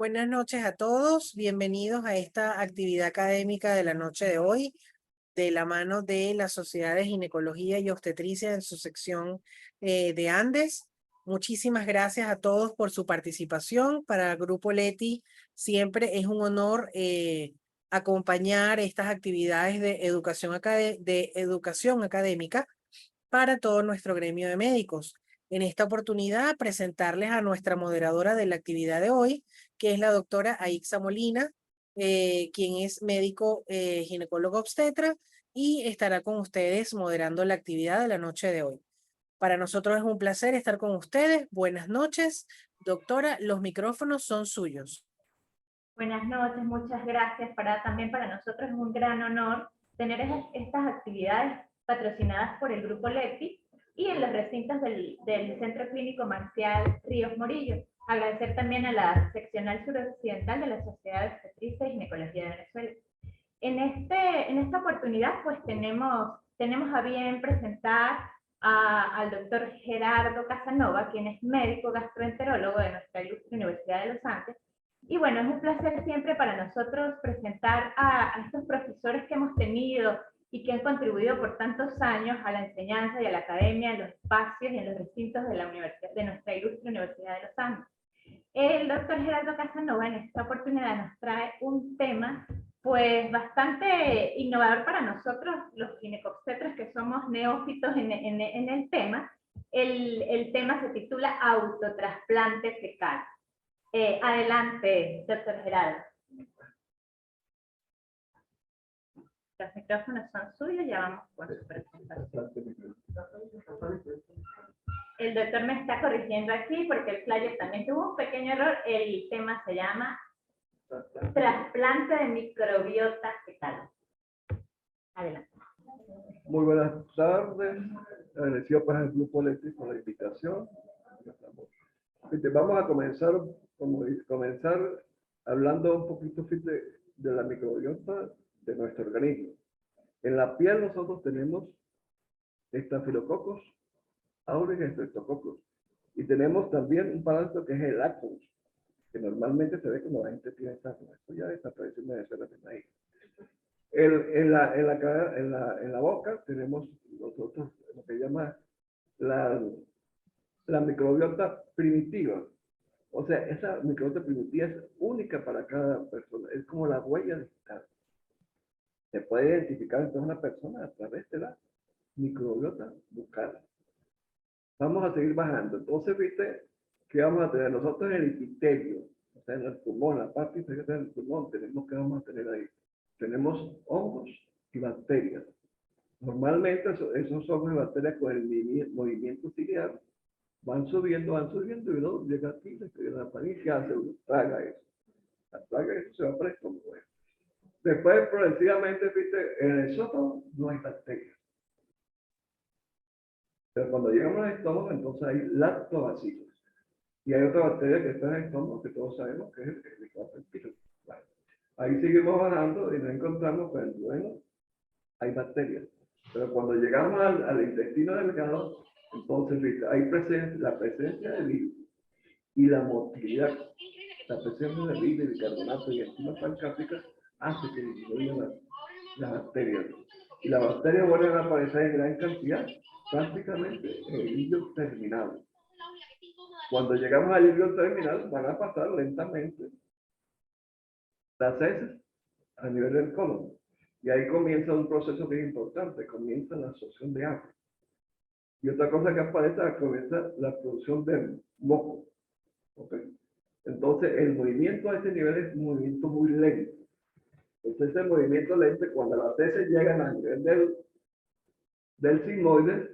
Buenas noches a todos, bienvenidos a esta actividad académica de la noche de hoy, de la mano de la Sociedad de Ginecología y Obstetricia en su sección de Andes. Muchísimas gracias a todos por su participación. Para el Grupo Leti siempre es un honor acompañar estas actividades de educación académica para todo nuestro gremio de médicos. En esta oportunidad, presentarles a nuestra moderadora de la actividad de hoy, que es la doctora Aixa Molina, quien es médico ginecólogo obstetra y estará con ustedes moderando la actividad de la noche de hoy. Para nosotros es un placer estar con ustedes. Buenas noches. Doctora, los micrófonos son suyos. Buenas noches, muchas gracias. También para nosotros es un gran honor tener estas actividades patrocinadas por el Grupo Leti y en los recintos del Centro Clínico Marcial Ríos Morillo. Agradecer también a la seccional suroccidental de la Sociedad de Obstetricia y Ginecología de Venezuela. En esta oportunidad pues tenemos a bien presentar al doctor Gerardo Casanova, quien es médico gastroenterólogo de nuestra ilustre Universidad de los Andes. Y bueno, es un placer siempre para nosotros presentar a estos profesores que hemos tenido y que han contribuido por tantos años a la enseñanza y a la academia en los espacios y en los recintos de la universidad, de nuestra ilustre Universidad de los Andes. El doctor Gerardo Casanova en esta oportunidad nos trae un tema pues bastante innovador para nosotros, los ginecobstetras que somos neófitos en el tema. El tema se titula autotrasplante fecal. Adelante, doctor Gerardo. Los micrófonos son suyos, ya vamos con su presentación. El doctor me está corrigiendo aquí porque el flyer también tuvo un pequeño error. El tema se llama trasplante de microbiota fecal. Adelante. Muy buenas tardes. Agradecido para el Grupo Leti por la invitación. Vamos a comenzar hablando un poquito de la microbiota de nuestro organismo. En la piel nosotros tenemos estafilococos, aureus y estreptococos. Y tenemos también un parásito que es el lactose, que normalmente se ve cuando la gente tiene esta. Esto ya desapareció en Venezuela. En la boca tenemos nosotros lo que llama la microbiota primitiva. O sea, esa microbiota primitiva es única para cada persona. Es como la huella digital. Se puede identificar entonces una persona a través de la microbiota bucal. Vamos a seguir bajando. Entonces, viste que vamos a tener nosotros en el epitelio, o sea, en el pulmón, la parte inferior del pulmón, vamos a tener ahí. Tenemos hongos y bacterias. Normalmente esos hongos y bacterias con el movimiento ciliar van subiendo y uno llega aquí, le queda la panilla, ¿qué hace? Uno traga eso. La traga eso se va para el estómago. Después, progresivamente, fíjate, en el esófago no hay bacterias. Pero cuando llegamos al estómago, entonces hay lactobacilos. Y hay otra bacteria que está en el estómago que todos sabemos que es el Helicobacter pylori. Bueno, ahí seguimos bajando y nos encontramos con el duelo. Hay bacterias. Pero cuando llegamos al intestino delgado, entonces hay la presencia de virus y la motilidad. La presencia de virus, bicarbonato y enzimas pancreáticas hace que disminuyan las bacterias. Y las bacterias vuelven a aparecer en gran cantidad, prácticamente en el hilo terminal. Cuando llegamos al hilo terminal, van a pasar lentamente las heces a nivel del colon. Y ahí comienza un proceso que es importante, comienza la absorción de agua. Y otra cosa que aparece, comienza la producción de moco. ¿Okay? Entonces, el movimiento a ese nivel es un movimiento muy lento. Entonces, ese movimiento lento, cuando las heces llegan a nivel del sigmoide,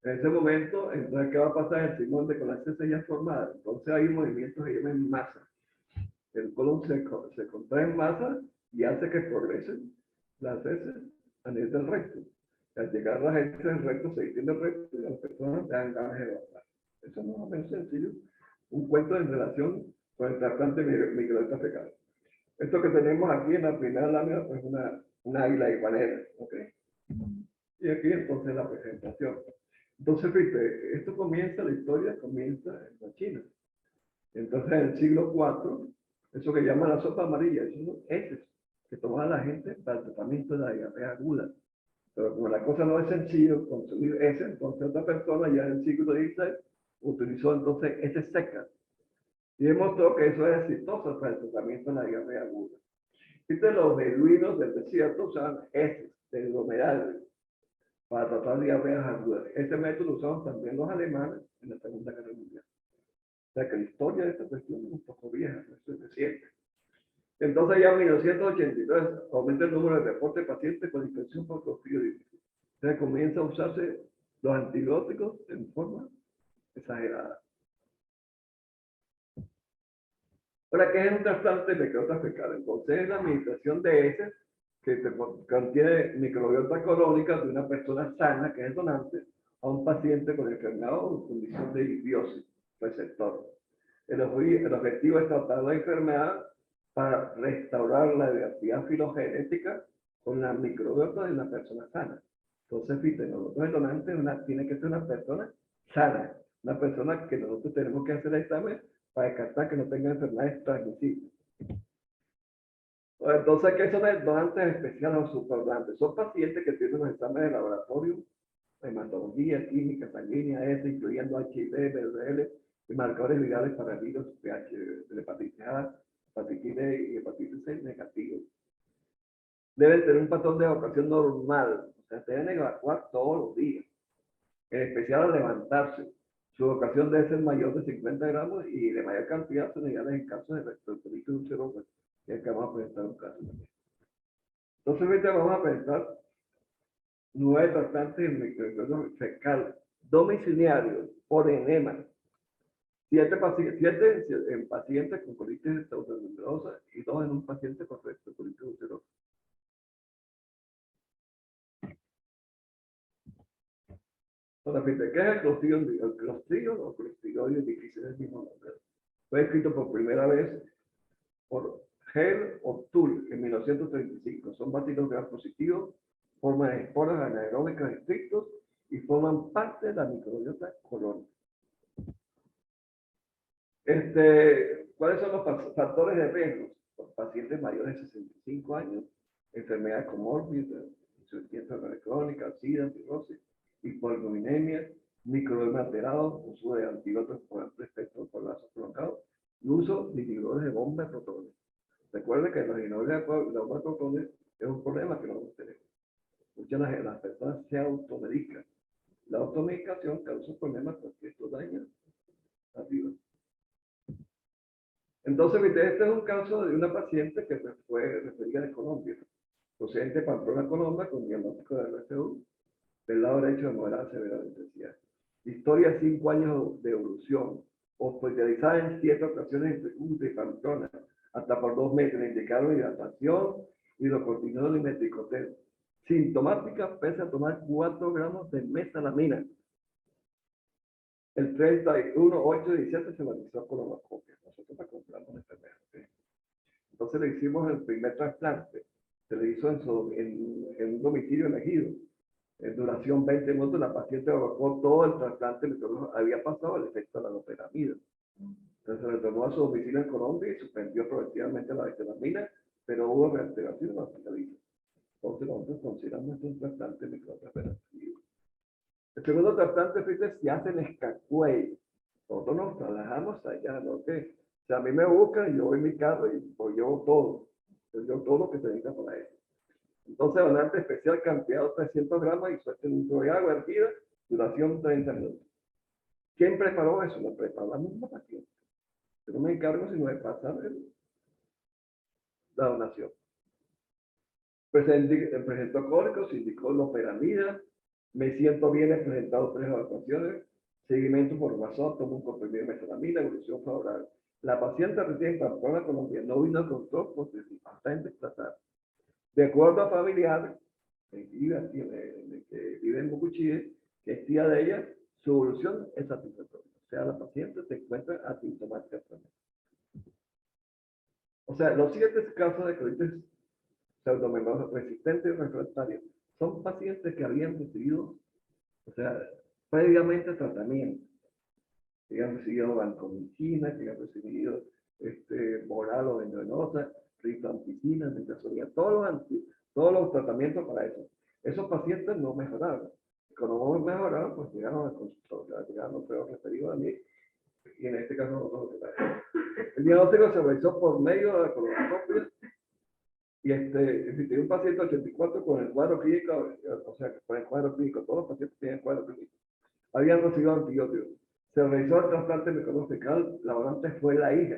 en ese momento, entonces, ¿qué va a pasar? El sigmoide con las heces ya formadas. Entonces, hay un movimiento que se llama masa. El colon se contrae en masa y hace que progresen las heces a nivel del recto. Al llegar a las heces del recto, se extiende el recto y las personas se dan ganas de evacuar. Eso es más o menos sencillo. Un cuento en relación con el trasplante microbiota fecal. Esto que tenemos aquí en la primera lámina es una águila iguanera. ¿Okay? Y aquí entonces la presentación. Entonces, fíjate, esto comienza, la historia comienza en la China. Entonces, en el siglo IV, eso que llaman la sopa amarilla, eso son heces que tomaba la gente para el tratamiento de la diarrea aguda. Pero como la cosa no es sencillo consumir ese, entonces otra persona ya en el siglo XVI utilizó entonces heces secas y demostró que eso es exitoso para el tratamiento de la diarrea aguda. Fíjate, los beduinos del desierto usaban heces del humedal para tratar diarreas agudas. Este método lo usaban también los alemanes en la Segunda Guerra Mundial. O sea que la historia de esta cuestión es un poco vieja, no es reciente. Entonces ya en 1983 aumenta el número de reportes de pacientes con infección por clostridium. Entonces comienza a usarse los antibióticos en forma exagerada. Ahora, ¿qué es un trasplante de microbiota fecal? Entonces es la administración de heces que contiene microbiota colónica de una persona sana, que es donante, a un paciente con enfermedad o condición de disbiosis receptor. El objetivo es tratar la enfermedad para restaurar la diversidad filogenética con la microbiota de una persona sana. Entonces, fíjate, nosotros el donante tiene que ser una persona sana, una persona que nosotros tenemos que hacer el examen para descartar que no tenga enfermedades transmisibles. Entonces, ¿qué son donantes especiales o superdonantes? Son pacientes que tienen los exámenes de laboratorio, hematología, química, sanguínea, incluyendo HIV, VRL, y marcadores virales para virus pH, de hepatitis A, hepatitis B y hepatitis C negativos. Deben tener un patrón de evacuación normal, o sea, deben evacuar todos los días, en especial al levantarse. Su evacuación debe ser mayor de 50 gramos y de mayor cantidad son ideales en casos de rectocolitis ulcerosa, que es que vamos a presentar un caso también. Entonces, ahorita vamos a presentar 9 trasplantes de microbiota fecal domiciliarios por enema. 7 en pacientes con colitis ulcerosa y 2 en un paciente con rectocolitis ulcerosa. Ahora, fíjate, ¿qué es el Clostridium? El Clostridium o Clostridium difícil es el mismo nombre. Fue escrito por primera vez por Hale O'Toole en 1935. Son bacilos gram positivos, forman esporas anaeróbicas estrictos y forman parte de la microbiota colónica. ¿Cuáles son los factores de riesgo? Los pacientes mayores de 65 años, enfermedades comórbidas, insuficiencia crónica, sida, cirrosis, hipoalbuminemia, microbioma alterado, uso de antibióticos por efectos por lazos prolongados y uso de inhibidores de bomba de protones. Recuerden que los inhibidores de bomba de protones es un problema que nosotros tenemos. Muchas de las personas se automedican. La automedicación causa problemas porque esto daña la vida. Entonces, este es un caso de una paciente que fue referida de Colombia, procedente de Pamplona, Colombia, con diagnóstico de RCU, del lado derecho de moderada severa de intensidad. Historia: 5 años de evolución, hospitalizada en 7 ocasiones en Pamplona, hasta por 2 meses, le indicaron hidratación, hidrocortisona y metricotero. Sintomática, pese a tomar 4 gramos de mesalamina. El 31/8/17 se realizó colonoscopia. Nosotros la compramos en enfermedad. Entonces le hicimos el primer trasplante. Se le hizo en un domicilio elegido. En duración 20 minutos, la paciente evacuó todo el trasplante, había pasado el efecto de la loperamida. Entonces se retornó a su domicilio en Colombia y suspendió progresivamente la mesalamina, pero hubo reactivación hospitalización. Entonces nosotros consideramos un trasplante microtransplantativo. El segundo trasplante, fíjate, se hace en Escacuey. Nosotros nos trasladamos allá, ¿no? Que, o sea, a mí me buscan, yo voy en mi carro y pues llevo todo. Yo llevo todo lo que se necesita para eso. Entonces, donante especial, cantidad de 300 gramos y suelta en un litro de agua hervida, duración 30 minutos. ¿Quién preparó eso? Lo preparó la misma paciente. Yo no me encargo sino de pasar la donación. Presentó cólicos, indicó loperamida. Me siento bien, he presentado 3 evacuaciones. Seguimiento por WhatsApp, tomo un comprimido de mesalamina, evolución favorable. La paciente recién en Pamplona, Colombia, no vino al control porque está en desplazar. De acuerdo a familiares que vive en Mocuchíe, que es tía de ella, su evolución es satisfactoria. O sea, la paciente se encuentra asintomática también. O sea, los 7 casos de colitis pseudomembrosa resistente y refractaria son pacientes que habían recibido, o sea, previamente tratamiento. que han recibido vancomicina, que han recibido moral o endovenosa, rifampicina, metazolina, todos los tratamientos para eso. Esos pacientes no mejoraron. Cuando no mejoraron, pues llegaron al consultorio, llegaron los feos referidos a mí, y en este caso nosotros. El diagnóstico se realizó por medio de la colonoscopia, y si tiene un paciente 84 con el cuadro clínico, o sea, con el cuadro clínico, todos los pacientes tienen cuadro clínico, habían recibido antibióticos. Se realizó el trasplante mecanofecal, la donante fue la hija.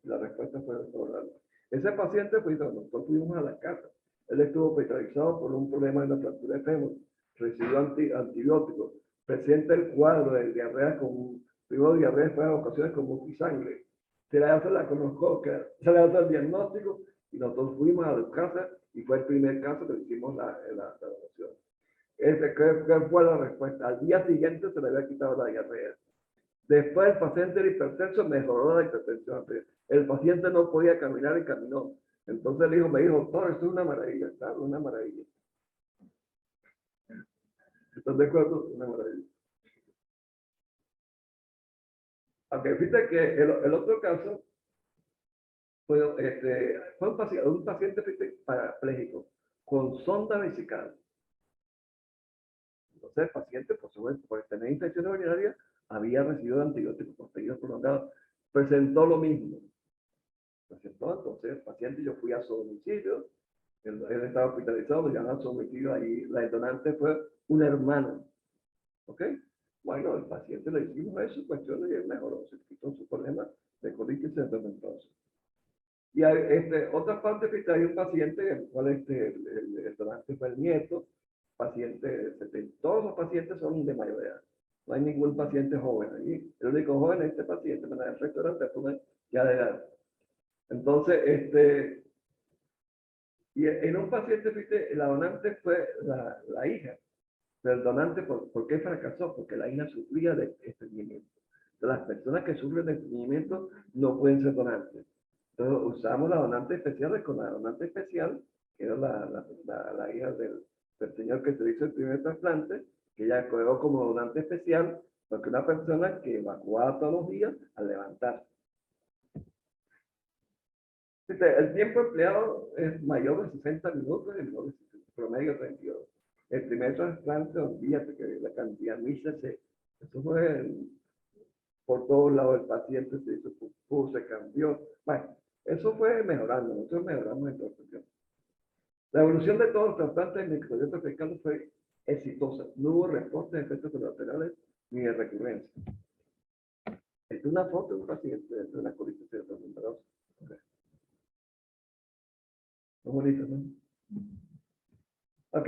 La respuesta fue favorable. Ese paciente, pues, nosotros fuimos a la casa. Él estuvo hospitalizado por un problema en la fractura de fémur, recibió antibióticos, presenta el cuadro de diarrea con, primero diarrea, después en ocasiones con multisangre. Se le hace la colonoscopia, se le hace el diagnóstico, y nosotros fuimos a la casa, y fue el primer caso que hicimos la evaluación. ¿Qué fue la respuesta? Al día siguiente se le había quitado la diarrea. Después el paciente era hipertenso, mejoró la hipertensión. El paciente no podía caminar y caminó. Entonces el hijo me dijo, doctor, esto es una maravilla, ¿sabes? Una maravilla. ¿Estás de acuerdo? Una maravilla. Aunque fíjate que el otro caso fue un paciente parapléjico con sonda vesical. Entonces el paciente, por supuesto, por tener infecciones urinarias, había recibido antibióticos por periodos prolongados. Presentó lo mismo. Entonces el paciente, yo fui a su domicilio, él estaba hospitalizado, lo llamaron a su domicilio, ahí la detonante fue un hermano. ¿Ok? Bueno, el paciente le hicimos eso, cuestión y él mejoró, se quitó su problema de colitis entonces. Y hay, otra parte que hay un paciente, el cual el donante fue el nieto, paciente 70, todos los pacientes son de mayor edad. No hay ningún paciente joven allí. El único joven es este paciente, pero el resto eran personas ya de edad. Entonces, y en un paciente, fíjate, la donante fue la hija del donante. ¿Por qué fracasó? Porque la hija sufría de estreñimiento. Entonces, las personas que sufren de estreñimiento no pueden ser donantes. Entonces, usamos la donante especial con la donante especial, que era la hija del señor que se hizo el primer trasplante, que ella quedó como donante especial, porque una persona que evacuaba todos los días al levantarse. El tiempo empleado es mayor de 60 minutos, en promedio 32. El primer trasplante, olvídate que la cantidad misa eso fue por todos lados. El paciente se hizo pupú, se cambió. Bueno, eso fue mejorando, nosotros mejoramos en transfusión. La evolución de todos los trasplantes de microbiota fecal fue exitosa. No hubo reportes de efectos colaterales ni de recurrencia. Esta es una foto de un paciente de una colitis ulcerosa. Muy bonito, ¿no? Ok,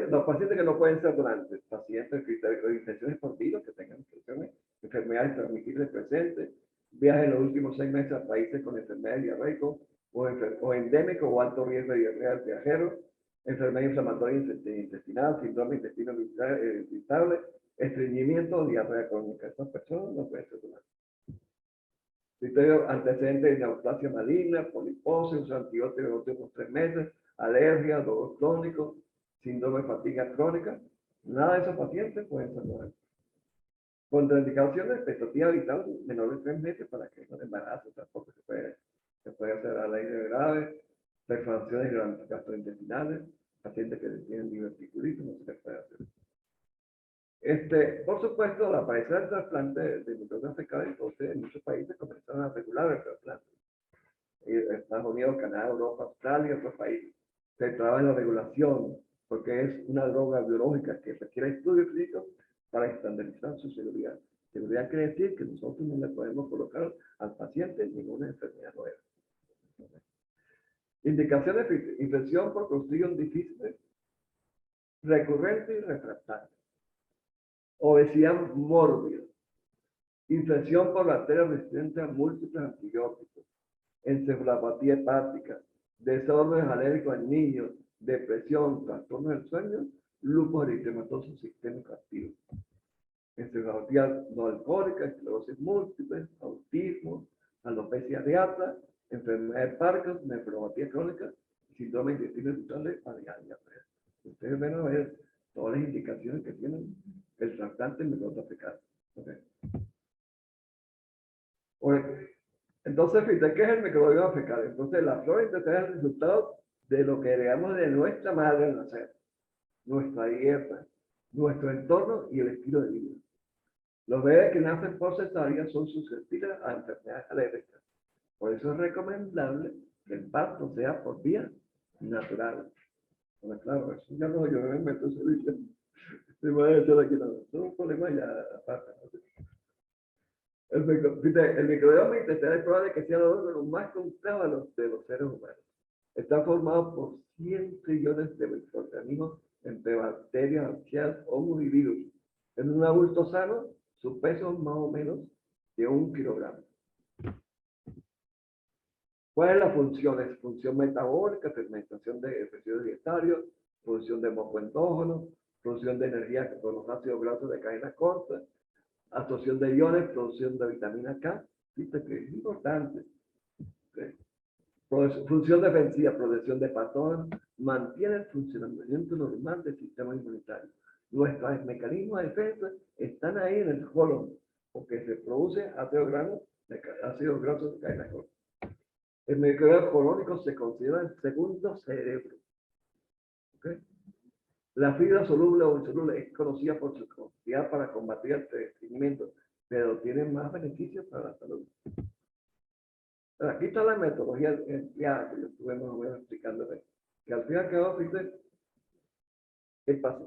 los pacientes que no pueden ser donantes, pacientes con infecciones por virus, que tengan infecciones, enfermedades transmisibles presentes, viajes en los últimos 6 meses a países con enfermedades diarreicas o endémicos o alto riesgo de diarrea al viajero, enfermedad inflamatoria intestinal, síndrome intestino irritable, estreñimiento o diarrea crónica. Estas personas no pueden ser donantes. Si tengo antecedentes de neoplasia maligna, poliposis, uso antibióticos en los últimos 3 meses, alergia, dolor crónico, síndrome de fatiga crónica, nada de esos pacientes pueden ser donantes. Contraindicaciones, expectativa vital menor de 3 meses para que no embarazo, tampoco se puede hacer alergia grave, perforaciones gastrointestinales, pacientes que tienen diverticulitis, no se les puede hacer. Por supuesto, la aparición del trasplante de microbiota fecal, entonces en muchos países comenzaron a regular el trasplante. Estados Unidos, Canadá, Europa, Australia y otros países. Se traba en la regulación porque es una droga biológica que requiere estudios clínicos para estandarizar su seguridad. Seguridad quiere decir que nosotros no le podemos colocar al paciente ninguna enfermedad nueva. Indicaciones de infección por Clostridium difficile, recurrente y refractaria. Obesidad mórbida, infección por bacterias resistentes a múltiples antibióticos, encefalopatía hepática, desórdenes alérgicos en niños, depresión, trastornos del sueño, lupus eritematoso sistémico activo, encefalopatía no alcohólica, esclerosis múltiple, autismo, alopecia areata, enfermedad de Parkinson, nefropatía crónica, síndrome de intestino irritable, diarrea. Ustedes van a ver todas las indicaciones que tienen el trasplante en microbiota fecal. Okay. Entonces, fíjate, ¿qué es el microbioma fecal? Entonces, la flora intestinal es el resultado de lo que heredamos de nuestra madre al nacer, nuestra dieta, nuestro entorno y el estilo de vida. Los bebés que nacen por cesárea son susceptibles a enfermedades alérgicas. Por eso es recomendable que el parto sea por vía natural. Bueno, claro, eso ya no, yo me meto en servicio. Se va a echar aquí nada. Es un problema ya aparte. El microbioma intestinal es probable que sea el órgano más complejo de los seres humanos. Está formado por 100 trillones de microorganismos entre bacterias, arqueas, hongos y virus. En un adulto sano, su peso es más o menos de 1 kilogramo. ¿Cuál es la función? Es función metabólica, fermentación de residuos dietarios, función de moco endógeno, función de energía con los ácidos grasos de cadena corta, absorción de iones, producción de vitamina K, viste que es importante. Función defensiva, protección de patógenos, mantiene el funcionamiento normal del sistema inmunitario. Nuestros mecanismos de defensa están ahí en el colon, porque se produce ácidos grasos de cadena corta. El microbioma colónico se considera el segundo cerebro. ¿Okay? La fibra soluble o insoluble es conocida por su capacidad para combatir el envejecimiento, pero tiene más beneficios para la salud. Aquí está la metodología empleada que yo estuve más o menos explicándole, que al fin y al cabo,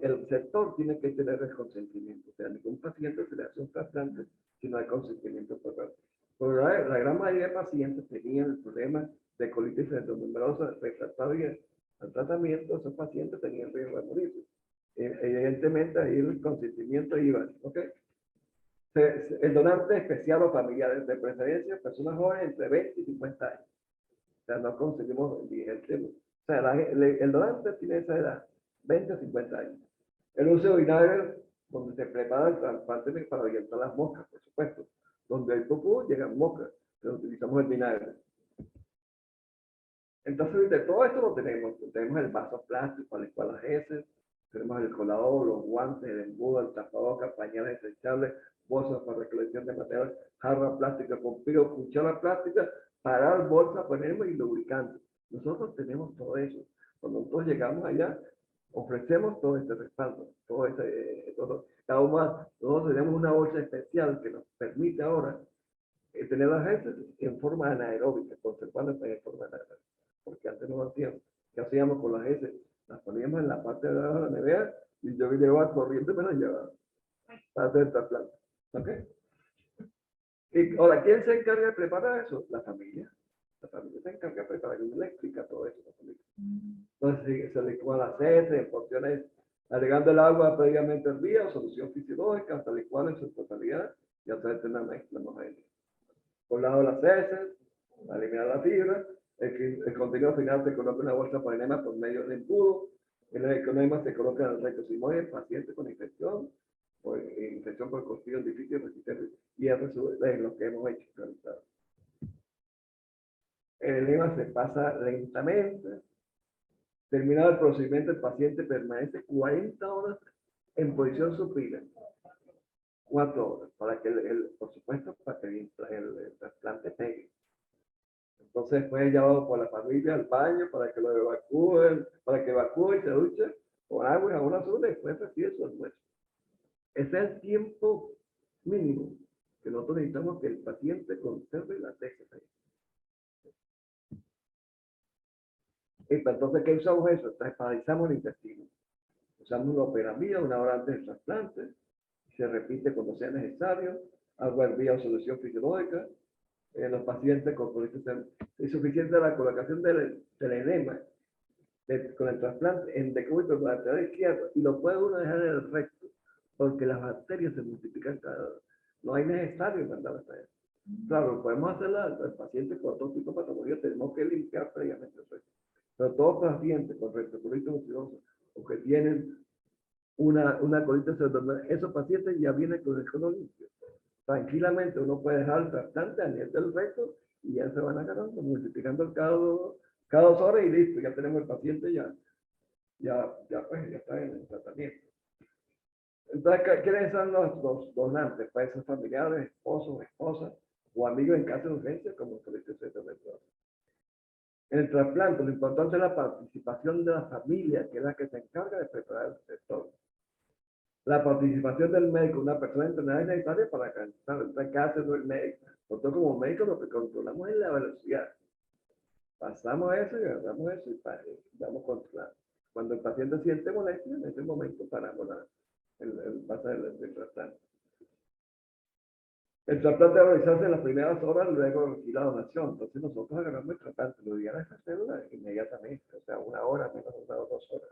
el sector tiene que tener el consentimiento. O sea, ningún paciente se le hace un trasplante si no hay consentimiento por parte. Pero la gran mayoría de pacientes tenían el problema de colitis endometriosa refractaria al tratamiento. Esos pacientes tenían riesgo de morirse. Evidentemente, ahí el consentimiento iba. ¿Okay? El donante especial o familiar, de preferencia, personas jóvenes entre 20 y 50 años. O sea, no conseguimos o sea, el donante tiene esa edad, 20 a 50 años. El uso de vinagre, donde se prepara el trasplante para ahuyentar las moscas, por supuesto. Donde hay popó, llegan moscas, pero utilizamos el vinagre. Entonces, de todo esto lo tenemos. Tenemos el vaso plástico, al cual las heces, tenemos el colador, los guantes, el embudo, el tapabocas, pañales desechables, bolsas para recolección de materiales, jarra plástica con pilo, cuchara plástica, parar, bolsa, ponemos y lubricante. Nosotros tenemos todo eso. Cuando nosotros llegamos allá, ofrecemos todo este respaldo, cada uno, nosotros tenemos una bolsa especial que nos permite ahora tener las heces en forma anaeróbica, conservarlas en forma anaeróbica, porque antes no lo hacíamos. ¿Qué hacíamos con las heces? Las poníamos en la parte de abajo de la nevera y yo llevaba corriente, me las llevaba para hacer el trasplante. ¿Ok? Y ahora, ¿quién se encarga de preparar eso? La familia. La familia se encarga de preparar, y le explica todo eso a la familia. Entonces se licúan las heces en porciones, agregando el agua previamente hervida o solución fisiológica hasta licuar en su totalidad y hacer una mezcla homogénea. Por un lado las heces, eliminar la fibra, el contenido final se coloca en una bolsa por enema por medio del embudo, en el enema se coloca en el recto sigmoide, paciente con infección, por infección por costillo difícil resistente, y eso es lo que hemos hecho. Realizado. El enema se pasa lentamente. Terminado el procedimiento, el paciente permanece 40 horas en posición supina. 4 horas, para que por supuesto, para que el trasplante pegue. Entonces fue llevado por la familia al baño para que lo evacúen, para que evacúe y se duche con agua y jabón azul y después recibe su almuerzo. Ese es el tiempo mínimo que nosotros necesitamos que el paciente conserve la textura. Entonces, ¿qué usamos eso? Paralizamos el intestino. Usamos una operamida 1 hora antes del trasplante. Se repite cuando sea necesario. Agua hervida o solución fisiológica. Los pacientes con colitis es suficiente la colocación del enema con el trasplante en decúbito con la lateral izquierda y lo puede uno dejar en el recto porque las bacterias se multiplican cada hora. No hay necesario mandar hasta allá. Claro, podemos hacerla al paciente con otro tipo de patología, tenemos que limpiar previamente el recto. Pero todos los pacientes con rectocolitis ulcerosa o que tienen una colitis abdominal, esos pacientes ya vienen con el colon limpio. Tranquilamente uno puede dejar el trasplante a nivel del recto y ya se van agarrando, multiplicando cada 2 horas y listo, ya tenemos el paciente ya está en el tratamiento. Entonces, ¿quiénes son los donantes? Pueden ser familiares, esposos, esposas, o amigos en caso de urgencia, como servicios de traslado. En el trasplante, lo importante es la participación de la familia, que es la que se encarga de preparar el sector. La participación del médico, una persona entrenada es necesaria para alcanzar el caso del médico. Nosotros como médicos lo que controlamos es la velocidad. Pasamos eso y agarramos eso y vamos controlando. Cuando el paciente siente molestia, en ese momento paramos el paso del trasplante. El trasplante debe realizarse en las primeras horas luego de la donación. Entonces nosotros agarramos el trasplante, lo diera a esa célula inmediatamente, o sea, 1 hora, menos 1 o 2 horas,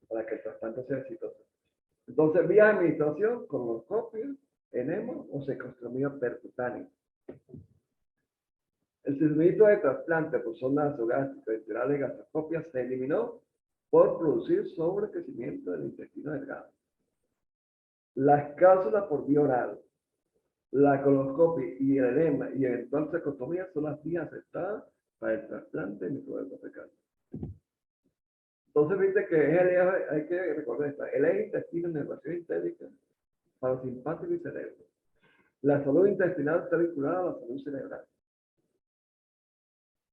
para que el trasplante sea exitoso. Entonces, vía administración, colonoscopio, enema o secostomía percutánea. El circuito de trasplante por sonda nasogástrica enteral de gastroscopia se eliminó por producir sobrecrecimiento del intestino delgado. Las cápsulas por vía oral, la colonoscopia y el enema y eventual secostomía son las vías aceptadas para el trasplante de microbiota fecal. Entonces, viste que es el eje, hay que recordar esta, el eje intestino, nervación entérica, parasimpático y cerebro. La salud intestinal está vinculada a la salud cerebral.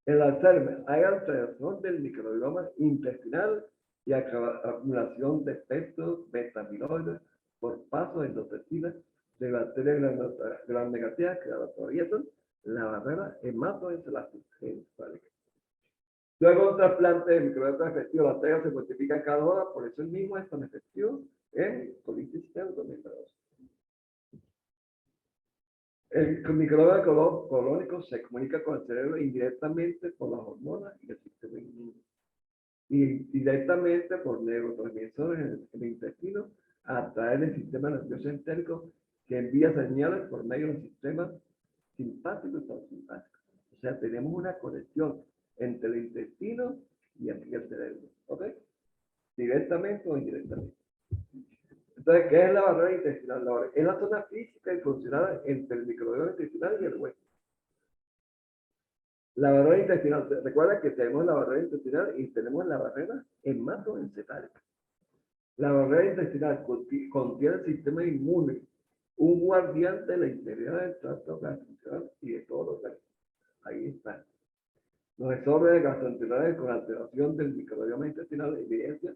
En la Alzheimer hay alteración del microbioma intestinal y acumulación de péptidos beta-amiloides por paso de endotoxinas de bacterias gram negativas que atraviesan la barrera hematoencefálica. Luego un trasplante de microbiota efectivo, las bacterias se multiplican cada hora, por eso el mismo es tan efectivo en colitis pseudomembranosa. El microbioma colónico se comunica con el cerebro indirectamente por las hormonas y el sistema inmune. Y directamente por neurotransmisores en el intestino a través del sistema nervioso entérico que envía señales por medio del sistema simpático y parasimpático. O sea, tenemos una conexión entre el intestino y el cerebro. ¿Ok? Directamente o indirectamente. Entonces, ¿qué es la barrera intestinal? Es la zona física y funcional entre el microbioma intestinal y el hueso. La barrera intestinal, recuerda que tenemos la barrera intestinal y tenemos la barrera hematoencefálica. La barrera intestinal contiene el sistema inmune, un guardián de la integridad del tracto gastrointestinal y de todos los organismos. Ahí está. Los desórdenes gastrointestinales con alteración del microbioma intestinal evidencia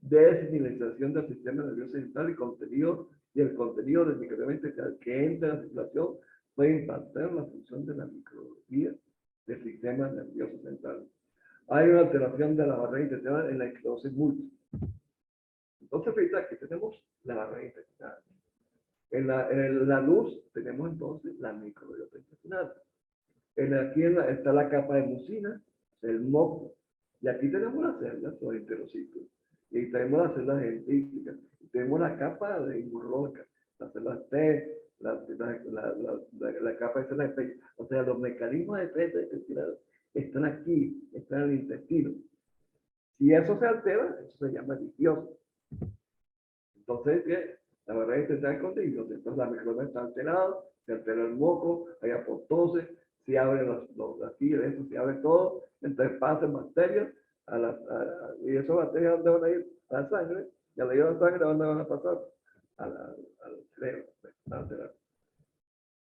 desinalización del sistema nervioso central y el contenido del microbioma intestinal que entra en la circulación puede impactar la función de la microbiota del sistema nervioso central. Hay una alteración de la barrera intestinal en la esclerosis múltiple. Entonces, fíjate, aquí tenemos la barrera intestinal. En la luz tenemos entonces la microbiota intestinal. Aquí está la capa de mucina, el moco. Y aquí tenemos las células, los enterocitos. Y tenemos las células dendríticas. Y tenemos la capa de inmunológica, las células T, la capa de células P. O sea, los mecanismos de defensa intestinal están aquí, están en el intestino. Si eso se altera, eso se llama disbiosis. Entonces, ¿qué? La barrera intestinal con disbiosis. Entonces, la microbiota está alterada, se altera el moco, hay apoptosis, se abren las fibras, eso se abre todo, entonces pasan bacterias y esas bacterias ¿dónde van a ir? A la sangre, y a la ida de la sangre ¿dónde van a pasar? Al cerebro,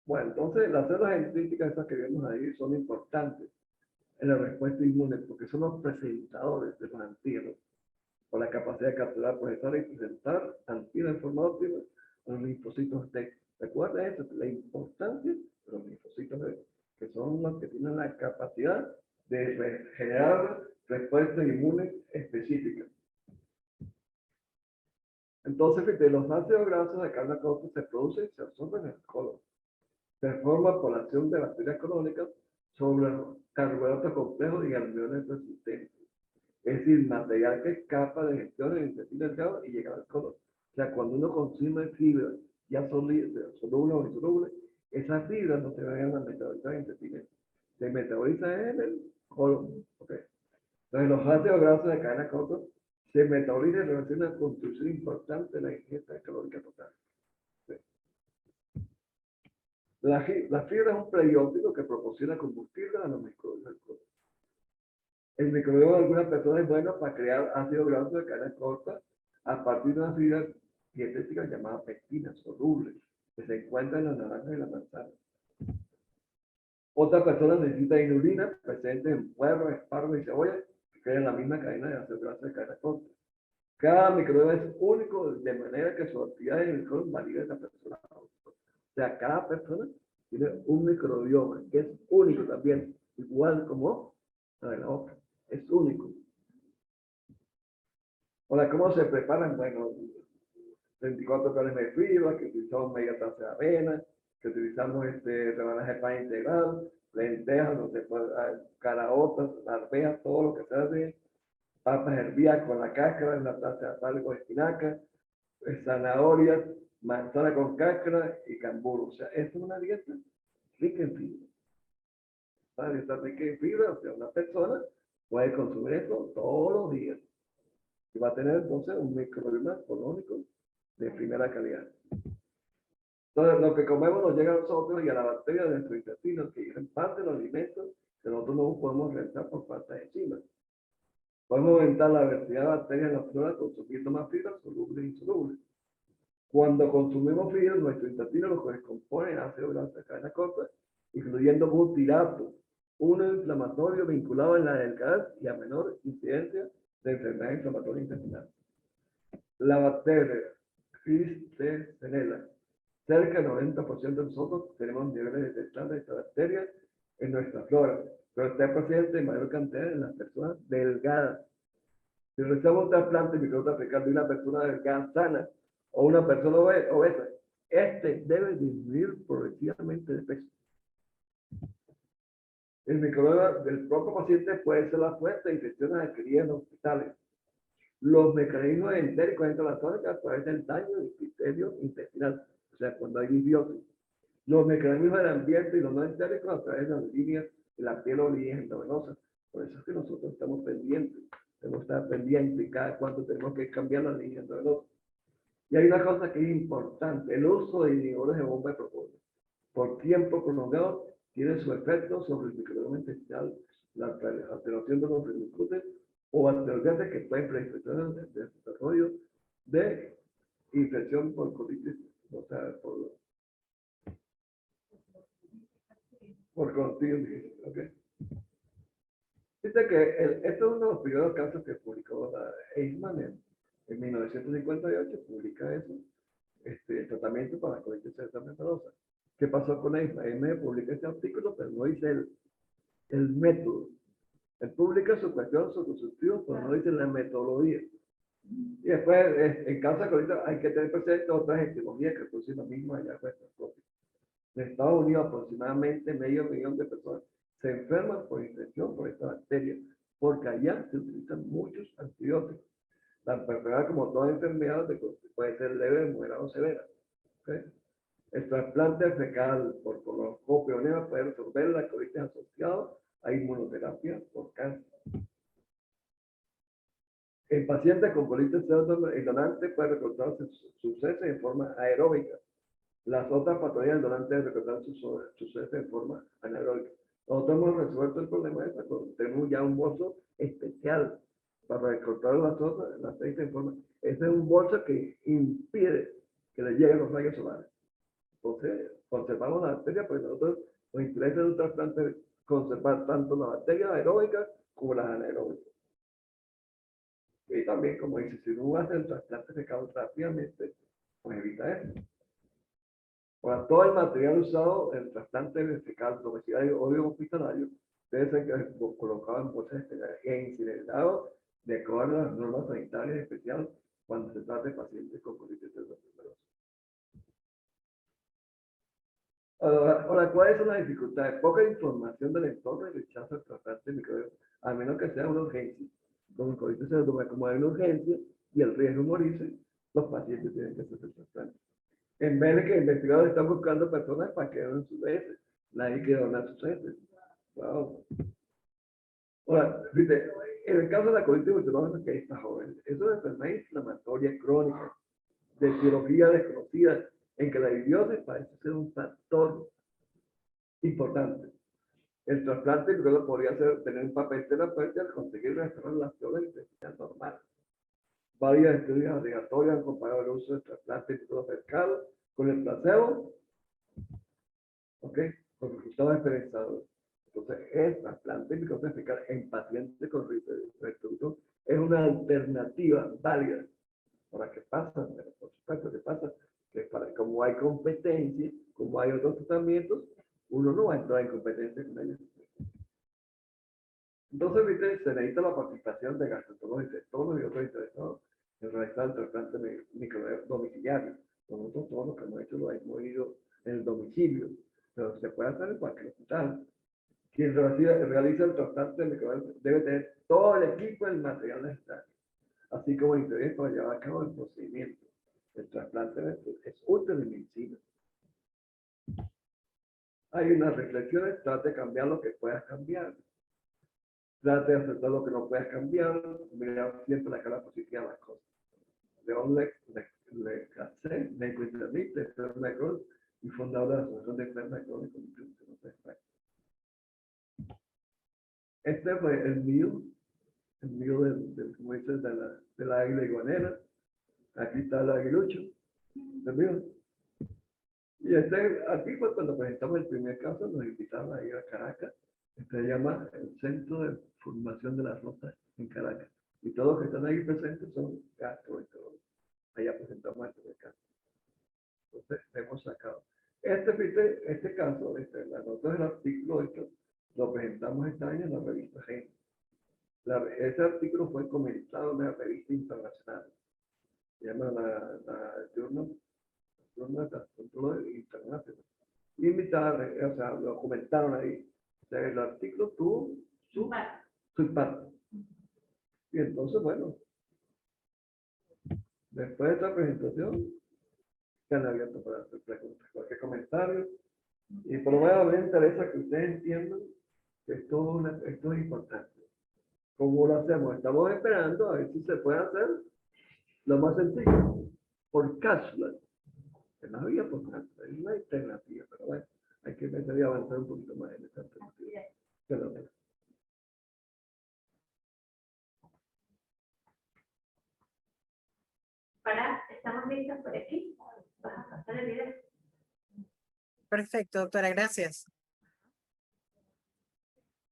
Bueno, entonces las células dendríticas esas que vemos ahí son importantes en la respuesta inmune porque son los presentadores de los antígenos con la capacidad de capturar, procesar y presentar antígenos en forma óptima a los linfocitos T. Recuerda esto, la importancia de los linfocitos T, que son los que tienen la capacidad de generar respuestas inmunes específicas. Entonces, fíjate, los ácidos grasos de carne corta se producen y se absorben en el colon. Se forman por la acción de bacterias colónicas sobre carbohidratos complejos y almidones resistentes. Es decir, material que escapa de gestión en el intestino delgado y llega al colon. O sea, cuando uno consume fibras ya solubles o insolubles, esas fibras no se van a metabolizar en el intestino. Se metaboliza en el colon. ¿Okay? Entonces, los ácidos grasos de cadena corta se metabolizan y realizan una construcción importante de la ingesta calórica total. ¿Sí? La fibra es un prebiótico que proporciona combustible a los microbios del colon. El microbioma de algunas personas es bueno para crear ácidos grasos de cadena corta a partir de una fibra dietética llamada pectina soluble, que se encuentra en las naranjas y las manzanas. Otra persona necesita inulina presente en puerro, espárrago y cebolla, que queda en la misma cadena de ácido graso de cadena corta. Cada microbioma es único de manera que su actividad de microbioma varía de la persona a otra. O sea, cada persona tiene un microbioma que es único también, igual como la de la otra. Es único. Ahora, ¿cómo se preparan? Bueno, 24 gramos de fibra, que utilizamos media taza de avena, que utilizamos rebanadas de pan integral, lentejas, no sé, caraotas, arvejas, todo lo que se hace, papas hervidas con la cáscara, una taza de sal con espinaca, zanahorias, manzana con cáscara y cambur. O sea, es una dieta rica en fibra. Una dieta rica en fibra, o sea, una persona puede consumir esto todos los días y va a tener entonces un microbioma colónico de primera calidad. Entonces, lo que comemos nos llega a nosotros y a la bacteria de nuestro intestino, que es parte de los alimentos que nosotros no podemos rentar por falta de enzimas. Podemos aumentar la diversidad de bacterias en la flora consumiendo más fibra soluble e insoluble. Cuando consumimos fibra, nuestro intestino lo descompone en ácido graso de cadena corta, incluyendo butirato, un inflamatorio vinculado en la delgadez y a menor incidencia de enfermedad inflamatoria intestinal. La bacteria Xylella. Cerca del 90% de nosotros tenemos niveles detectables de esta bacteria en nuestra flora, pero está presente en mayor cantidad en las personas delgadas. Si realizamos un trasplante microtransplante de una persona delgada sana o una persona obesa, este debe disminuir progresivamente de peso. El microbioma del propio paciente puede ser la fuente de infecciones adquiridas en hospitales. Los mecanismos entéricos intravasculares a través del daño del epitelio intestinal, o sea, cuando hay disbiosis. Los mecanismos del ambiente y los no entéricos a través de las líneas de la piel o líneas endovenosas. Por eso es que nosotros estamos pendientes, tenemos que estar pendientes cada cuánto tenemos que cambiar las líneas endovenosas. Y hay una cosa que es importante, el uso de inhibidores de bomba de propósito por tiempo prolongado tiene su efecto sobre el microbioma intestinal, la alteración de los reductores o antioxidantes que pueden predisponer el desarrollo de infección por colitis, o sea, por colitis, ¿ok? Dice que esto es uno de los primeros casos que publicó la Eijkman en 1958, publica eso, el tratamiento para la colitis ulcerosa. ¿Qué pasó con Eijkman? Él me publica este artículo, pero no dice el método. Él publica su cuestión sobre sus estudios, pero no dice la metodología. Y después, en caso de colitis, hay que tener presente otras etiologías que producen lo mismo allá en nuestro propio. En Estados Unidos, aproximadamente 500.000 de personas se enferman por infección por esta bacteria, porque allá se utilizan muchos antibióticos. La enfermedad, como toda enfermedad, puede ser leve, moderada o severa. ¿Okay? El trasplante fecal por colonoscopio o neva puede resolver la colitis asociada a inmunoterapia por cáncer. En pacientes con colitis indolente puede recortar sus heces en forma aeróbica. Las otras patologías indolentes deben recortar sus heces en forma anaeróbica. Nosotros hemos resuelto el problema de esa, tenemos ya un bolso especial para recortar las heces en forma. Ese es un bolso que impide que le lleguen los rayos solares. Entonces, conservamos la bacteria, porque nosotros nos interesa en un trasplante conservar tanto las bacterias aeróbicas como las anaeróbicas. Y también, como dice, si uno hace el trasplante fecal rápidamente, pues evita eso. Ahora, todo el material usado en el trasplante fecal, obesidad y odio hospitalario, debe ser colocado en bolsas e incinerado de acuerdo a las normas sanitarias especiales cuando se trata de pacientes con colitis ulcerosa. Ahora, ¿cuáles son las dificultades? Poca información del entorno y rechazo al trasplante microbioma, a menos que sea una urgencia. Con colitis ulcerosa, como hay una urgencia y el riesgo de morirse, los pacientes tienen que hacer el trasplante. En vez de que investigadores están buscando personas para que donen sus heces, nadie quiere donar sus heces. Wow. Ahora, fíjate, en el caso de la colitis ulcerosa, que está joven, eso es una enfermedad inflamatoria crónica, de etiología desconocida, en que la disbiosis parece ser un factor importante. El trasplante luego podría tener un papel terapéutico al conseguir restaurar la flora intestinal normal. Varios estudios aleatorios han comparado el uso del trasplante fecal con el placebo. ¿Ok? con resultados esperanzadores. Entonces, el trasplante microcefalical en pacientes con retrovirus es una alternativa válida. ¿Para qué pasa? Pero por supuesto que pasa que como hay competencia, como hay otros tratamientos, uno no va a entrar en competencia con ellos. Entonces, ¿viste? Se necesita la participación de gastroenterólogos y cetólogos y otros interesados en realizar el trasplante microdomiciliario. Nosotros todos lo que hemos hecho lo hemos ido en el domicilio, pero se puede hacer en cualquier hospital. Quien realiza el trasplante microbiano debe tener todo el equipo y el material necesario, así como el interés para llevar a cabo el procedimiento. El trasplante es útil en medicina. Hay unas reflexiones, trate de cambiar lo que puedas cambiar. Trate de aceptar lo que no puedas cambiar, mirar siempre la cara positiva de las cosas. León Le Cassé, médico internista, enferma crónica y fundador de la Asociación de Enfermas Crónicas. Este fue el mío como dices, de la águila iguanera. Aquí está el aguilucho, el mío. Y aquí fue cuando presentamos el primer caso, nos invitaron a ir a Caracas. Se llama el Centro de Formación de las Rotas en Caracas. Y todos los que están ahí presentes son gastroenterólogos. Allá presentamos el primer caso. Entonces, hemos sacado. Este caso, la nota del artículo, lo presentamos este año en la revista Gen. Ese artículo fue comentado en una revista internacional. Se llama la Journal of Gastroenterology International. Invitaron, o sea, lo comentaron ahí. O sea, el artículo tuvo su impacto. Y entonces, bueno, después de esta presentación, están abiertos para hacer preguntas, cualquier comentario. Y por lo menos me interesa que ustedes entiendan que esto es importante. ¿Cómo lo hacemos? Estamos esperando a ver si se puede hacer lo más sencillo, por cápsula. En la vía por cápsula, es una alternativa, pero bueno, hay que empezar a avanzar un poquito más en esta alternativa. ¿Estamos listos por aquí? ¿Vas a pasar el video? Perfecto, doctora, gracias.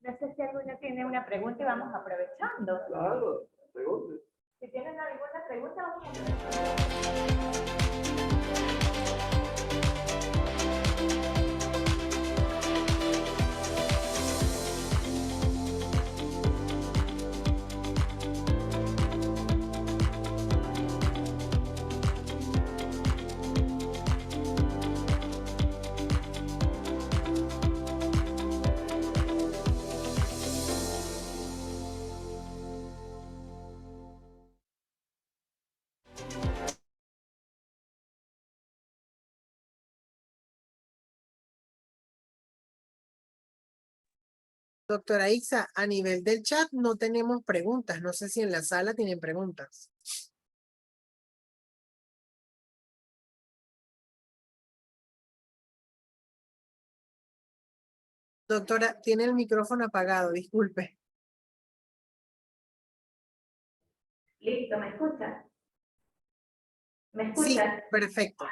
No sé si alguno tiene una pregunta y vamos aprovechando. Claro, pregunte. Si tienen alguna pregunta, vamos a aprovechar. Doctora Isa, a nivel del chat no tenemos preguntas. No sé si en la sala tienen preguntas. Doctora, tiene el micrófono apagado, disculpe. Listo, ¿me escuchas? ¿Me Sí, escuchas? perfecto.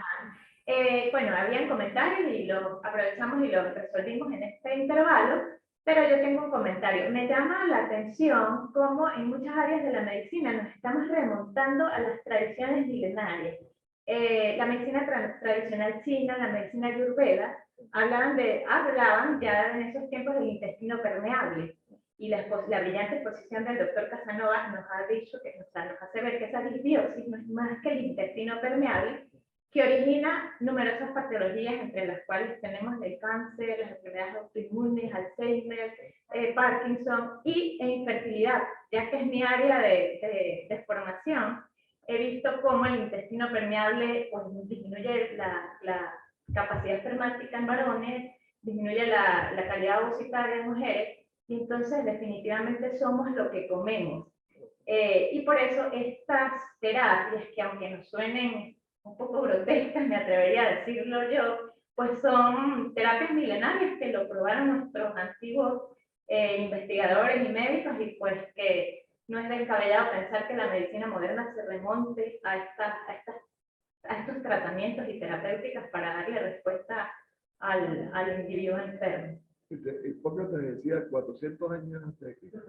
Bueno, habían comentarios y los aprovechamos y los resolvimos en este intervalo, pero yo tengo un comentario. Me llama la atención cómo en muchas áreas de la medicina nos estamos remontando a las tradiciones milenarias. La medicina tradicional china, la medicina ayurveda, hablaban ya en esos tiempos del intestino permeable. Y la brillante exposición del doctor Casanova nos ha dicho, nos hace ver que esa disbiosis no es más que el intestino permeable, que origina numerosas patologías, entre las cuales tenemos el cáncer, las enfermedades autoinmunes, Alzheimer, Parkinson e infertilidad. Ya que es mi área de formación, he visto cómo el intestino permeable pues, disminuye la capacidad espermática en varones, disminuye la calidad ovocitaria en mujeres, y entonces definitivamente somos lo que comemos. Y por eso estas terapias, que aunque nos suenen un poco grotescas, me atrevería a decirlo yo, pues son terapias milenarias que lo probaron nuestros antiguos investigadores y médicos, y pues que no es descabellado pensar que la medicina moderna se remonte a estos tratamientos y terapéuticas para darle respuesta al individuo enfermo. Hipócrates decía 400 años antes de Cristo.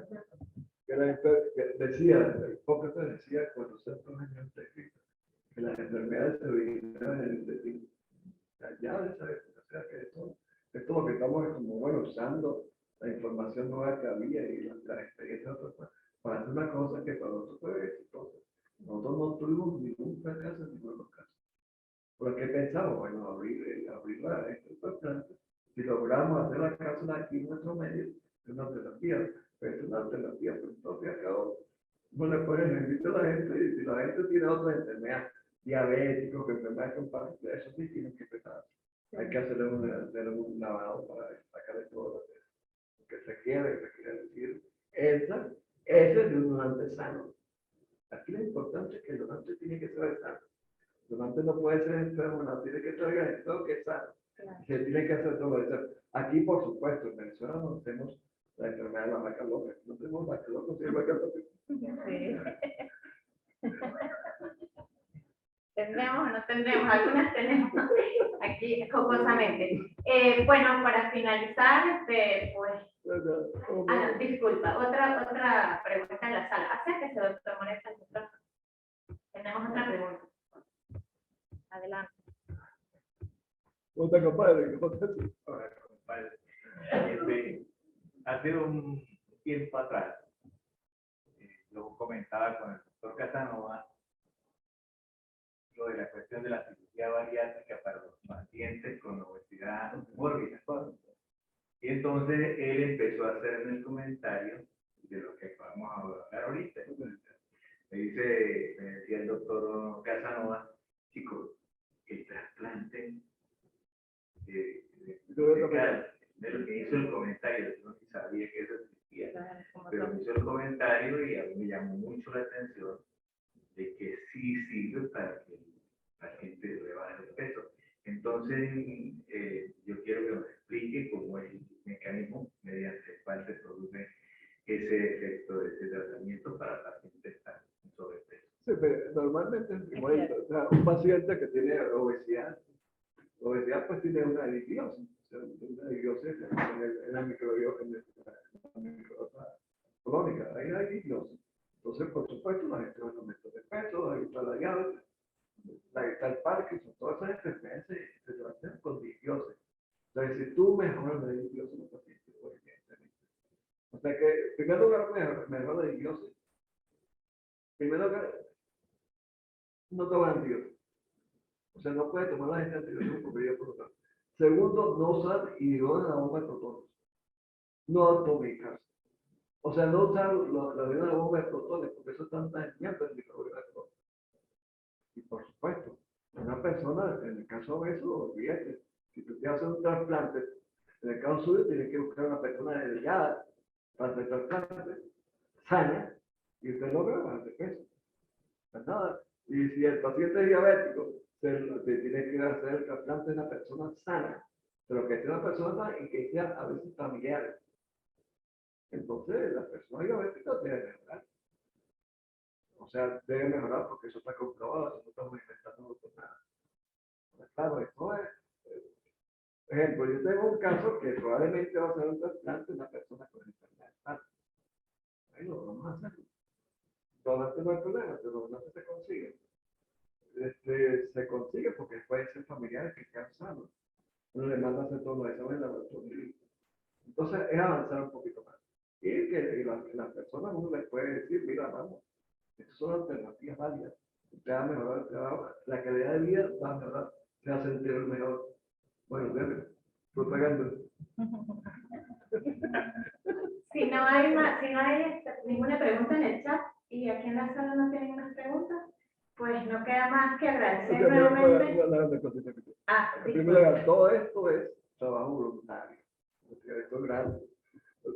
Hipócrates decía 400 años antes de Cristo, que las enfermedades se originaban en el intestino. Ya de esa época, o sea que esto es lo que estamos como, bueno, usando la información nueva que había y las experiencias de otras cosas para hacer una cosa que para nosotros fue exitosa. Nosotros no tuvimos ningún fracaso en ninguno de los casos. ¿Por qué pensamos? Bueno, abrir estos plantas. Si logramos hacer la cápsula aquí en nuestro medio, es una alternativa. Pero es una alternativa, pero entonces al cabo no le puedes invitar a la gente y si la gente tiene otra enfermedad, diabéticos, enfermedades con Parkinson, eso sí tienen que empezar. Hay que hacerle un lavado para sacarle todo lo que se quiere decir. Ese es de un donante sano. Aquí lo importante es que el donante tiene que ser sano. El donante no puede ser enfermo, no tiene que estar organizado que es sano. Se tiene que hacer todo eso. Aquí, por supuesto, en Venezuela no tenemos la enfermedad de la vaca loca. No tenemos vaca loca, sí, vaca loca. Sí. ¿Tendremos o no tendremos? Algunas tenemos aquí jocosamente. Bueno, para finalizar, pues... disculpa, otra pregunta en la sala. Acérquese, doctor Moreta, al micrófono. Tenemos otra pregunta. Adelante. ¿Cómo está, compadre? Hola, compadre. Hace un tiempo atrás, yo comentaba con el doctor Casanova lo de la cuestión de la cirugía bariátrica para los pacientes con obesidad mórbida. Y entonces él empezó a hacerme el comentario de lo que vamos a hablar ahorita. Me decía el doctor Casanova, chicos, el trasplante de lo que hizo el comentario, yo no sabía que eso existía, pero me hizo el comentario y a mí me llamó mucho la atención de que sí sirve para que la gente rebaje el peso. Entonces, yo quiero que nos explique cómo es el mecanismo mediante el cual se produce ese efecto de ese tratamiento para pacientes que están en sobrepeso. Sí, pero normalmente, o sea, un paciente que tiene obesidad pues tiene una disbiosis, una disbiosis en la microbiota colónica, ahí hay disbiosis. Entonces, por supuesto, la gente va a aumentar de peso, ahí está la diabetes, ahí está el Parkinson, todas esas enfermedades se tratan con disbiosis. Entonces, si tú mejoras la disbiosis, los pacientes, evidentemente. O sea que, en primer lugar, mejor la disbiosis. Primero lugar, no toman antibióticos. O sea, no puede tomar la gente antibióticos por medio por lo. Segundo, no usar inhibidores de la bomba de protones. No atómicas. O sea, no usar la de la bomba de protones, porque eso está dañando el microbioma. Y por supuesto, una persona, en el caso de eso, olvídate, si tú te haces un trasplante, en el caso suyo tienes que buscar una persona delgada para hacer trasplante, sana, y usted logra bajar de peso. Pues nada. Y si el paciente es diabético, se tiene que hacer el trasplante de una persona sana, pero que sea una persona sana y que sea a veces familiar. Entonces, la persona diabética debe mejorar. O sea, debe mejorar porque eso está comprobado, eso no estamos inventando por nada. Pues claro, esto es. Ejemplo, yo tengo un caso que probablemente va a ser un trasplante de una persona con enfermedad de Parkinson. Ahí lo vamos a hacer. Donante no hay problema, pero donante se consigue. Se consigue porque pueden ser familiares que están sanos. Uno le manda a hacer todo eso en la laboratorio. Entonces, es avanzar un poquito más. Y que las personas uno les puede decir, mira, vamos, estas son alternativas válidas. Usted va a mejorar, la calidad de vida va a mejorar, se va a sentir mejor. Bueno, debe, propaganda. Si no hay ninguna pregunta en el chat y aquí en la sala no tienen más preguntas, pues no queda más que agradecer nuevamente. En primer lugar, todo esto es trabajo voluntario. Esto es grande.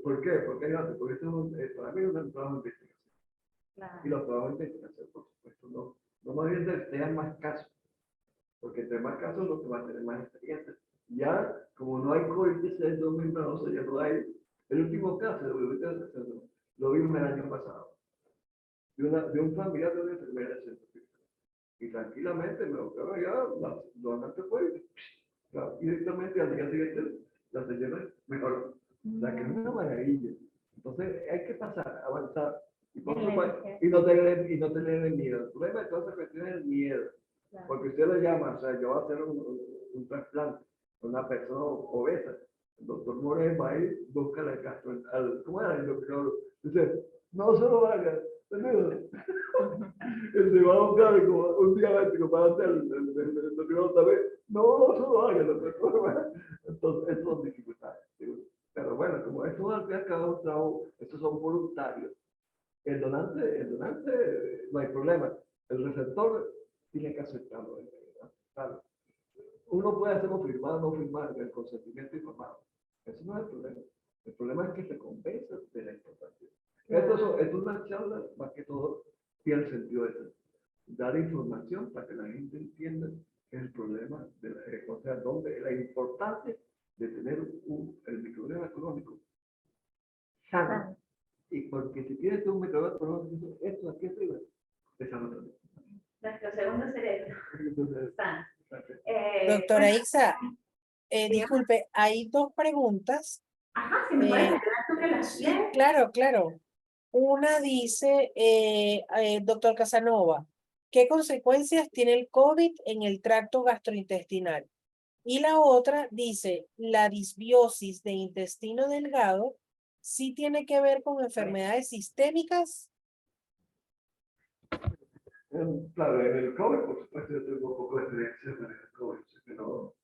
¿Por qué? Porque esto para mí es un trabajo de investigación. Claro. Y los trabajos de investigación, por supuesto, no más bien tengan más casos. Porque entre más casos, lo que va a tener más experiencia. Ya, como no hay COVID desde el 2012, ya no hay. El último caso lo vimos el año pasado. De un familiar de una enfermera de centro. Y tranquilamente me lo quedo ya, lo antes fue, claro, y directamente al día siguiente la señora mejoró. O sea, que es una maravilla. Entonces, hay que pasar, avanzar. Y, por supuesto, y no tener miedo. El problema de todas esas cuestiones es el miedo. Claro. Porque usted lo llama, o sea, yo voy a hacer un trasplante a una persona obesa. El doctor Moreno va a ir, busca la ¿cómo era el doctor? Dice, no se lo haga. Él se va a buscar como un diabético para hacer el doctor también. No se lo haga, doctor. Entonces, eso son dificultades. ¿Sí? Pero bueno, como esto al fin y al cabo es un trabajo, estos son voluntarios. El donante, no hay problema. El receptor tiene que aceptarlo. ¿Sabes? Uno puede hacerlo firmar o no firmar, el consentimiento informado. Eso no es el problema. El problema es que se convenza de la importancia. Esto es una charla, más que todo, tiene el sentido de dar información para que la gente entienda que es el problema, o sea, la importancia de tener el microbioma económico sano. Y porque si tienes un microbioma económico, esto aquí arriba, te sana también. Nuestro segundo cerebro. Entonces, Sano. Doctora Bueno, Ixa, disculpe, hay dos preguntas. ajá, si me puedes Eh, ayudar tú que las Sí, tienes. claro, claro. Una dice, doctor Casanova, ¿qué consecuencias tiene el COVID en el tracto gastrointestinal? Y la otra dice, la disbiosis de intestino delgado sí tiene que ver con enfermedades sistémicas. claro, en el COVID, por supuesto, yo tengo un poco de experiencia con el COVID, así que no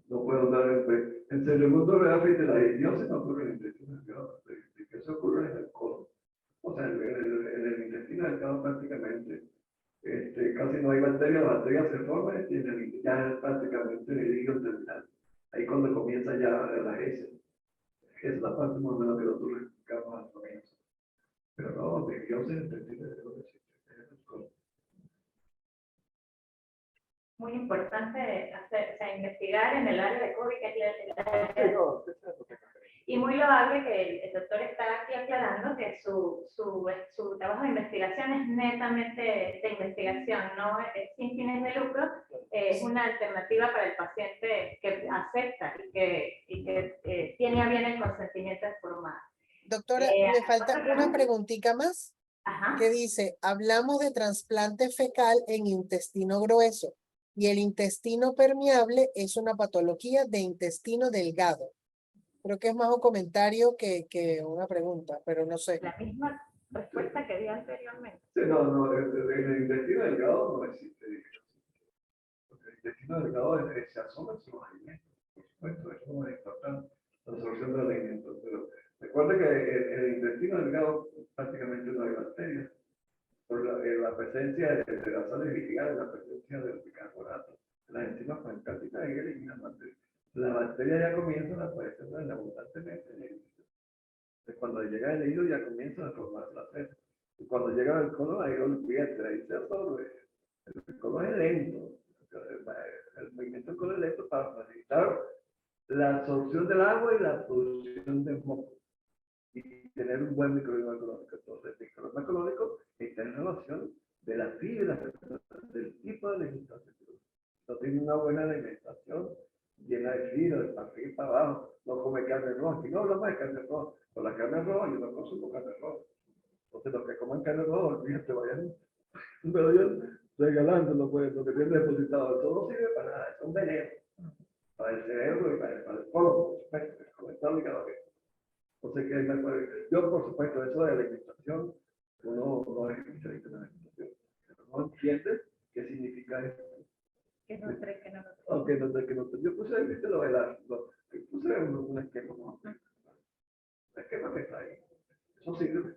puedo dar el fe. En segundo lugar, la disbiosis no ocurre en el intestino delgado, eso ocurre en el colon. O sea, en el intestino delgado prácticamente casi no hay bacterias, las bacterias se forman y ya prácticamente en el hígado terminal. Ahí cuando comienza ya la heces. Es la parte más o menos que nosotros explicamos al comienzo. Pero no, disbiosis en el intestino delgado existe. Muy importante hacer, o sea, investigar en el área de COVID, que es el área de... Y muy loable que el doctor está aquí aclarando que su trabajo de investigación es netamente de investigación, no es sin fines de lucro, es una alternativa para el paciente que acepta y que tiene a bien el consentimiento informado. Doctora, me falta una preguntita más Ajá. que dice, hablamos de trasplante fecal en intestino grueso y el intestino permeable es una patología de intestino delgado. Creo que es más un comentario que una pregunta, pero no sé. La misma respuesta que di anteriormente. Sí, no, en el intestino delgado no existe. Porque el intestino delgado se asoma en sus alimentos. Por supuesto, eso no es importante, la absorción del alimento. Pero recuerde que el intestino delgado prácticamente no hay bacterias. Por la presencia de la sal irrigada y la presencia del bicarbonato, las enzimas pancreáticas eliminan bacterias. La bacteria ya comienza a aparecer abundantemente en el hígado. Cuando llega el hígado ya comienza a formarse la célula. Y cuando llega al colon, ahí olvídate, ahí se absorbe. El colon es lento. El movimiento del colon es lento para facilitar la absorción del agua y la producción de moco. Y tener un buen microbioma ecológico. Entonces, el microbioma ecológico está en relación de la fibra, del tipo de alimentación. Entonces, tiene una buena alimentación llena de fibra, de para arriba y para abajo. No come carne roja. Aquí no hablamos de carne roja. Con la carne roja, yo no consumo carne roja. Entonces, los que coman carne roja, olvídate, vayan regalándolo, pues, lo que tienen depositado. Eso no sirve para nada, es un veneno. Para el cerebro y para el colon, por supuesto, como está obligado a ver. Entonces, yo, por supuesto, eso de la alimentación, uno no es especialista en la alimentación, pero no entiende qué significa eso. Que no cree que no lo Aunque yo puse ahí, viste lo de puse un esquema, ¿no? El esquema que está ahí. Eso sirve.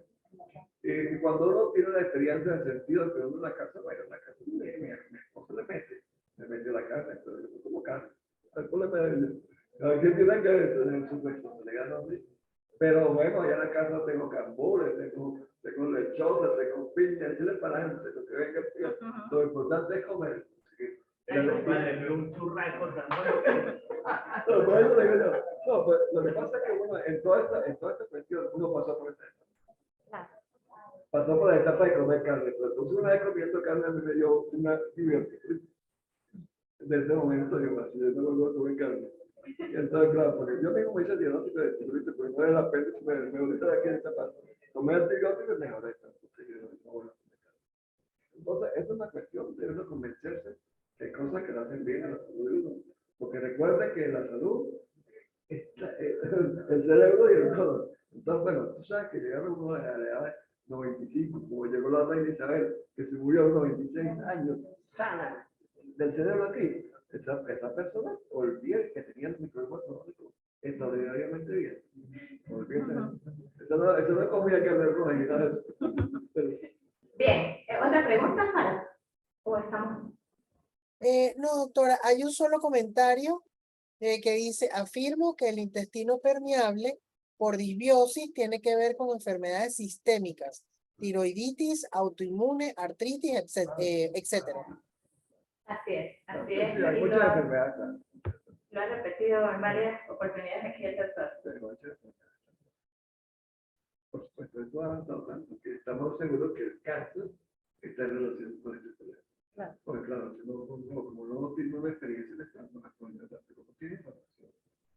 Y cuando uno tiene la experiencia en el sentido de que uno en la casa, bueno, en la casa, mi esposa me mete la carne, pero yo no como carne. El problema es que tiene que tener su responsabilidad, ¿no? Pero bueno, allá en la casa tengo cambures, tengo lechosa, tengo piña, échale para adelante, lo que venga, lo importante es comer. Un churrasco No, por eso digo yo. No, pues, lo que pasa es que uno, en toda esta cuestión, uno pasó por esta etapa. Pasó por la etapa de comer carne, pero entonces una vez comiendo carne me dio una diversión. Desde ese momento, yo no vuelvo a comer carne. Y entonces, claro, porque yo mismo me hice diagnóstico de tiroides, pero no es el apéndice, me ahorita de aquí en esta parte. Tomé antibióticos y mejoré esta. Entonces, es una cuestión de uno convencerse de cosas que le hacen bien a la salud de uno. Porque recuerda que la salud es el cerebro y el todo. Entonces, bueno, tú sabes que llegaron uno a la edad de 95, como llegó la reina Isabel, que se murió a los 96 años, sana, del cerebro aquí. Esa persona olvidó que tenía el microbioma crónico extraordinariamente bien. Eso no es comida que hablar con ella. Bien, ¿otra pregunta, Sara? ¿O estamos? No, doctora, hay un solo comentario que dice, afirmo que el intestino permeable por disbiosis tiene que ver con enfermedades sistémicas, tiroiditis, autoinmune, artritis, etcétera. Así es, así Sí, es. hay Y muchas enfermedades. Claro. lo ha repetido en varias oportunidades aquí el doctor. Por supuesto, esto ha avanzado tanto que estamos seguros que el cáncer está en relación con este problema. Claro. Porque claro, como no tiene una experiencia, le estamos actuando, pero no tiene información.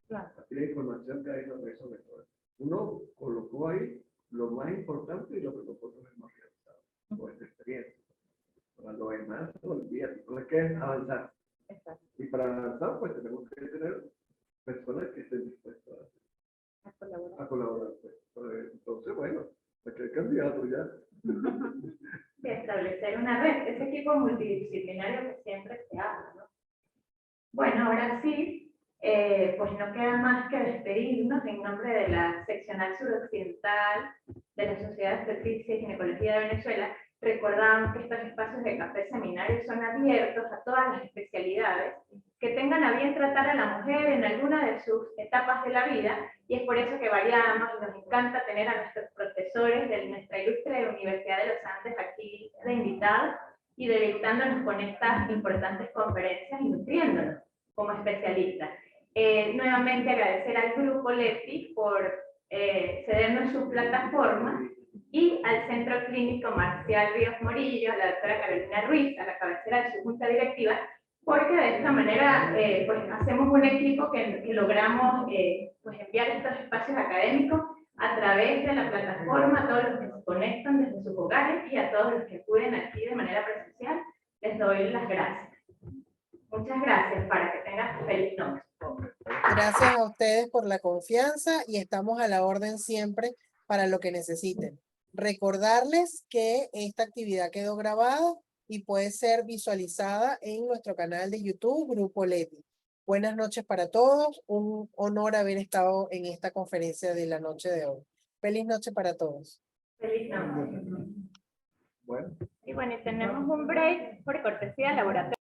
Claro. Tiene información que hay sobre todo. Uno colocó ahí lo más importante y lo que nosotros hemos realizado, con esta experiencia. Para lo demás, olvídate, no es que es avanzar. Exacto. Y para avanzar, pues tenemos que tener personas que estén dispuestas a colaborar. Pues. Entonces, bueno, aquí hay candidatos ya. Y establecer una red, ese equipo multidisciplinario que siempre se habla, ¿no? Bueno, ahora sí, pues no queda más que despedirnos en nombre de la seccional suroccidental de la Sociedad de Obstetricia y Ginecología de Venezuela. Recordamos que estos espacios de café seminario son abiertos a todas las especialidades que tengan a bien tratar a la mujer en alguna de sus etapas de la vida, y es por eso que variamos y nos encanta tener a nuestros profesores de nuestra ilustre Universidad de los Andes aquí de invitados y deleitándonos con estas importantes conferencias y nutriéndonos como especialistas. Nuevamente agradecer al Grupo LEPI por cedernos su plataforma, y al Centro Clínico Marcial Ríos Morillo, a la doctora Carolina Ruiz, a la cabecera de su junta directiva, porque de esta manera pues hacemos un equipo que logramos pues enviar estos espacios académicos a través de la plataforma a todos los que se conectan desde sus hogares y a todos los que acuden aquí de manera presencial. Les doy las gracias. Muchas gracias, para que tengan feliz noche. Gracias a ustedes por la confianza y estamos a la orden siempre para lo que necesiten. Recordarles que esta actividad quedó grabada y puede ser visualizada en nuestro canal de YouTube, Grupo LEPI. Buenas noches para todos. Un honor haber estado en esta conferencia de la noche de hoy. Feliz noche para todos. Feliz noche. Bueno. Y bueno, tenemos un break por cortesía del laboratorio.